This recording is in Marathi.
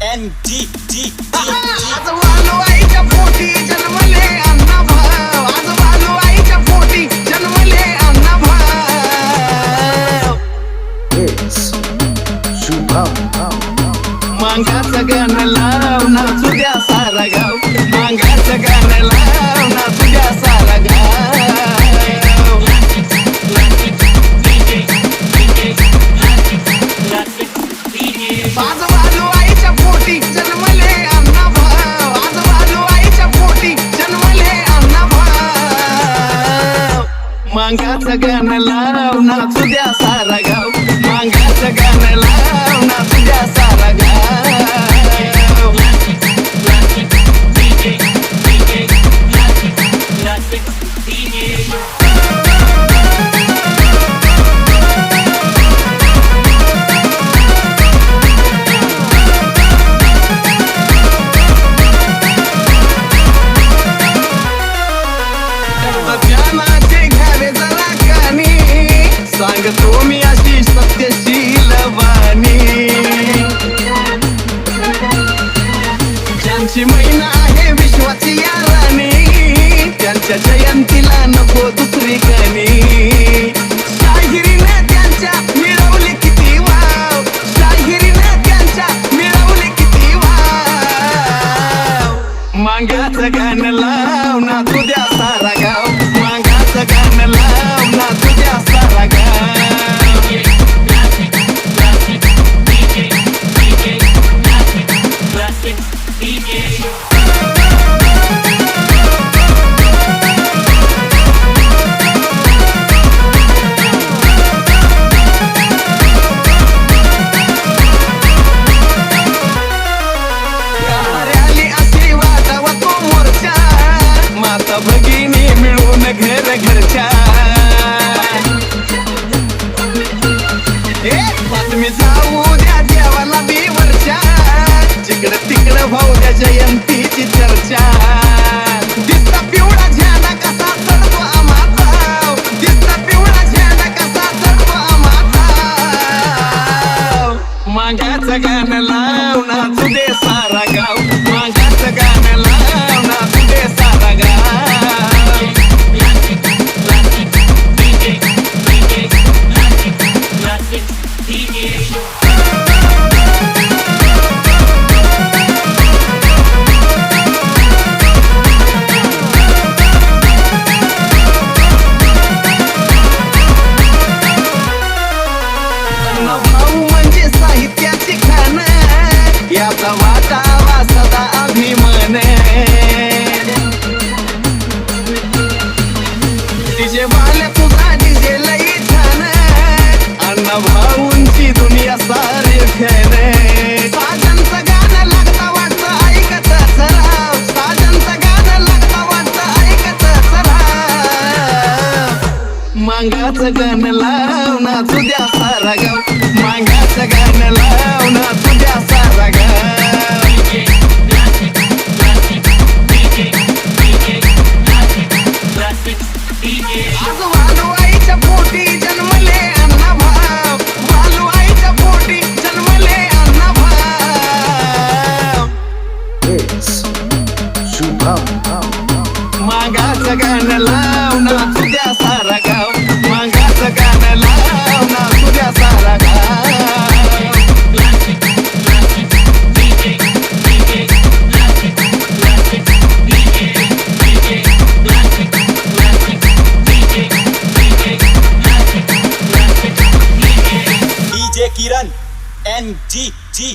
NDD आजोबालो आईच्या पोटी जन्मले अण्णा भाऊ, आजोबालो आईच्या पोटी जन्मले अण्णा भाऊ. मांगाचं गाणं लाव ना तुझ्या सारा गाव, मांगाचं गाणं लाव ना तुझ्या सारा गाव. आजोबालो आईच्या पोटी जन्मले अण्णा भाऊ, आजोबालो आईच्या पोटी जन्मले अण्णा भाऊ. मांगाचं गाणं लाव ना तुझ्या सारा गाव, मांगाचं गाणं लाव ना तुझ्या सारा गाव. ध्यानाचे घ्यावे जरा कानी, सांगतो मी अशी सत्यशील वाणी. ज्यांची महिना आहे विश्वाची या राणी, त्यांच्या जयंतीला नको दुसरी गाणी. शाहिरीने त्यांच्या मिळवली किती वाव, शाहिरीने त्यांच्या मिळवली किती वाव. मांगाचं गाणं लाव ना तुझ्या सारा गाव, मांगाचं गाणं लाव ना तुझ्या सारा गाव. रॅली अशी वाटावा तो मोर्चा, माता भगिनी मिळून घर घरच्या. बातमी जाऊ द्या देवाला बीवरच्या, जिकडं तिकडं भाऊ द्या जयंतीची चर्चा. दिसता पिवळा झेंडा कसा चढतो आम्हाचा, दिसता पिवळा झेंडा कसा चढतो आम्हाचा. मांगाचं गाणं लाव ना तुझे सारा गाव, मांगाचं गाणं लाव ना तुझे सारा गाव. भाऊ म्हणजे साहित्याची खाण, याचा वाटावा सदा अभिमान. तिचे वाले तुझा डीजे लई छान, अण्णा भाऊंची दुनिया सारी फॅन. साजनचं गाणं लागतं वाटतं ऐकत चला, साजनचं गाणं लागतं वाटतं ऐकत चला. मांगाचं गाणं लाव ना तुझ्या सारा गाव, मांगाचं गाणं लाव ना तुझ्या सारा गाव. आजोबालो आईच्या पोटी जन्मले अण्णा भाऊ, बालू आईच्या पोटी जन्मले अण्णा भाऊ. मांगाचं गाणं लाव ना तुझ्या सारा गाव, मांगाचं गाणं लाव ना तुझ्या सारा गाव. DJ Kiran NDD